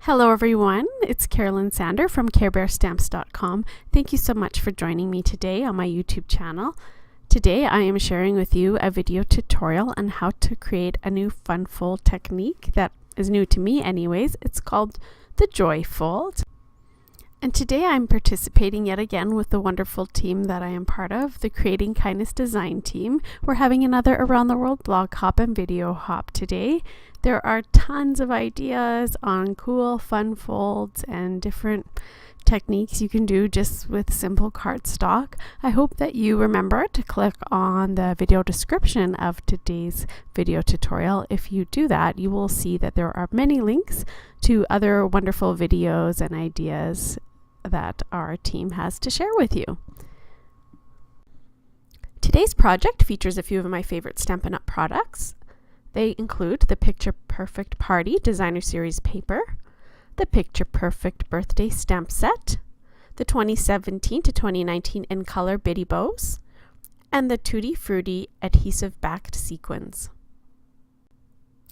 Hello everyone, it's Carolyn Sander from carebearstamps.com. Thank you so much for joining me today on my YouTube channel. Today I am sharing with you a video tutorial on how to create a new fun fold technique that is new to me anyways. It's called the Joy Fold. And today I'm participating yet again with the wonderful team that I am part of, the Creating Kindness Design team. We're having another Around the World blog hop and video hop today. There are tons of ideas on cool, fun folds and different techniques you can do just with simple cardstock. I hope that you remember to click on the video description of today's video tutorial. If you do that, you will see that there are many links to other wonderful videos and ideas that our team has to share with you. Today's project features a few of my favorite Stampin' Up! Products. They include the Picture Perfect Party Designer Series paper, the Picture Perfect Birthday Stamp Set, the 2017 to 2019 in color Bitty Bows, and the Tutti Frutti adhesive backed sequins.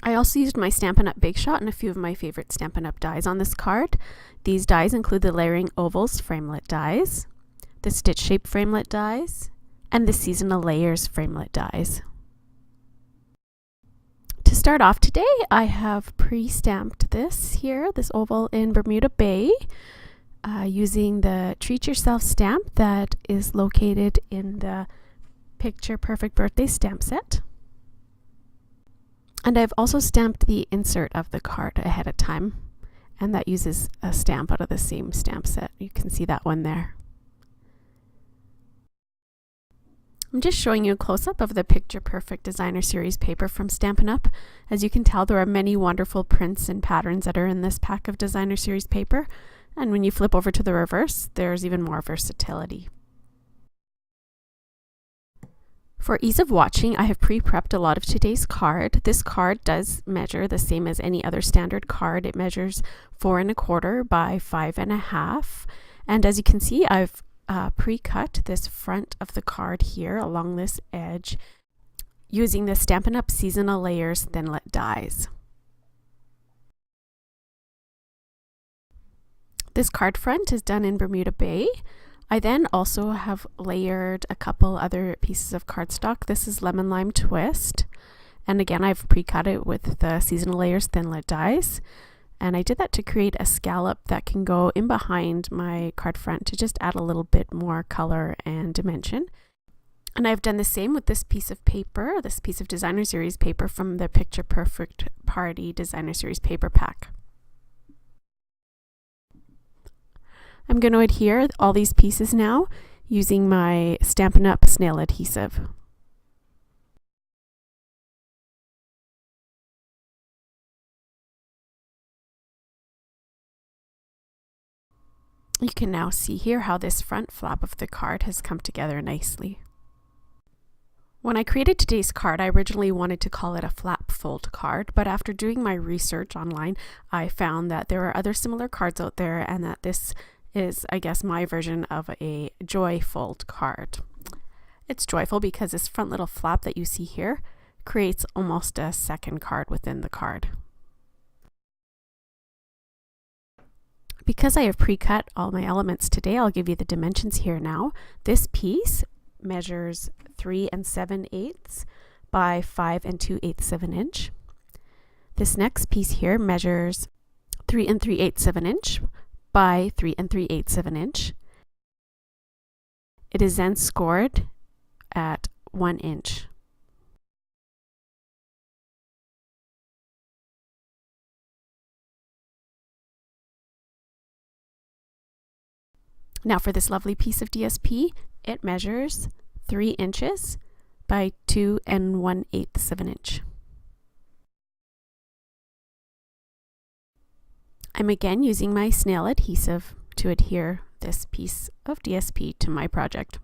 I also used my Stampin' Up! Big Shot and a few of my favorite Stampin' Up! Dies on this card. These dies include the Layering Ovals Framelit dies, the Stitch Shape Framelit dies, and the Seasonal Layers Framelit dies. To start off today, I have pre-stamped this oval in Bermuda Bay, using the Treat Yourself stamp that is located in the Picture Perfect Birthday stamp set. And I've also stamped the insert of the card ahead of time, and that uses a stamp out of the same stamp set. You can see that one there. I'm just showing you a close-up of the Picture Perfect Designer Series paper from Stampin' Up! As you can tell, there are many wonderful prints and patterns that are in this pack of Designer Series paper, and when you flip over to the reverse, there's even more versatility. For ease of watching, I have pre-prepped a lot of today's card. This card does measure the same as any other standard card. It measures 4 1/4 by 5 1/2, and as you can see, I've pre-cut this front of the card here along this edge using the Stampin' Up! Seasonal Layers Thinlit dies. This card front is done in Bermuda Bay. I then also have layered a couple other pieces of cardstock. This is Lemon Lime Twist, and again I've pre-cut it with the Seasonal Layers Thinlit dies. And I did that to create a scallop that can go in behind my card front to just add a little bit more color and dimension. And I've done the same with this piece of paper, this piece of Designer Series paper from the Picture Perfect Party Designer Series paper pack. I'm going to adhere all these pieces now using my Stampin' Up! Snail adhesive. You can now see here how this front flap of the card has come together nicely. When I created today's card, I originally wanted to call it a flap fold card, but after doing my research online, I found that there are other similar cards out there and that this is, I guess, my version of a joy fold card. It's joyful because this front little flap that you see here creates almost a second card within the card. Because I have pre-cut all my elements today, I'll give you the dimensions here now. This piece measures 3 7/8 by 5 2/8 of an inch. This next piece here measures 3 3/8 of an inch by 3 3/8 of an inch. It is then scored at 1 inch. Now for this lovely piece of DSP, it measures 3 inches by 2 1/8 of an inch. I'm again using my snail adhesive to adhere this piece of DSP to my project.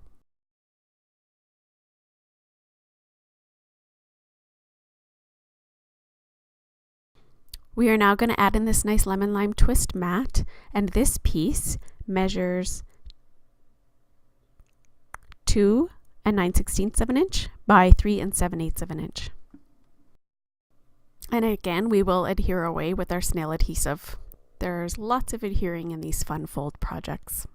We are now going to add in this nice Lemon Lime Twist mat, and this piece measures 2 9/16 of an inch by 3 7/8 of an inch. And again, we will adhere away with our snail adhesive. There's lots of adhering in these fun fold projects.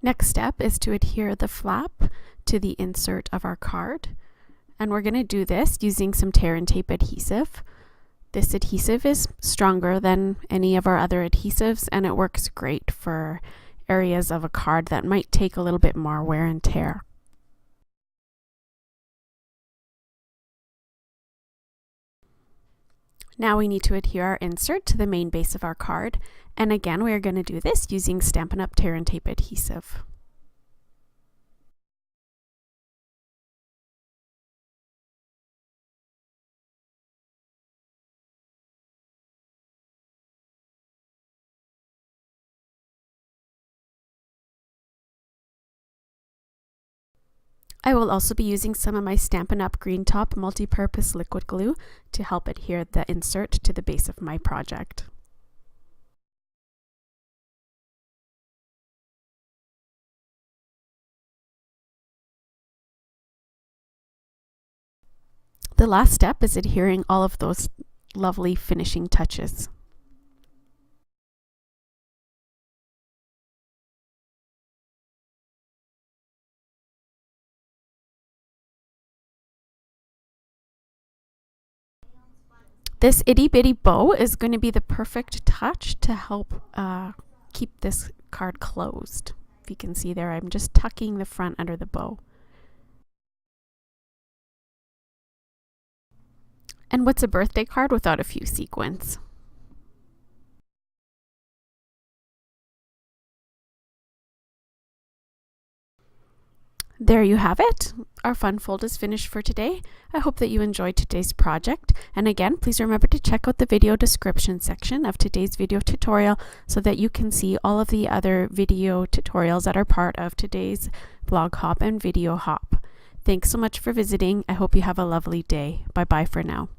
Next step is to adhere the flap to the insert of our card. And we're going to do this using some tear and tape adhesive. This adhesive is stronger than any of our other adhesives, and it works great for areas of a card that might take a little bit more wear and tear. Now we need to adhere our insert to the main base of our card, and again we are going to do this using Stampin' Up! Tear and Tape adhesive. I will also be using some of my Stampin' Up! Green Top multi-purpose liquid glue to help adhere the insert to the base of my project. The last step is adhering all of those lovely finishing touches. This itty bitty bow is going to be the perfect touch to help keep this card closed. If you can see there, I'm just tucking the front under the bow. And what's a birthday card without a few sequins? There you have it. Our fun fold is finished for today. I hope that you enjoyed today's project. And again, please remember to check out the video description section of today's video tutorial so that you can see all of the other video tutorials that are part of today's blog hop and video hop. Thanks so much for visiting. I hope you have a lovely day. Bye bye for now.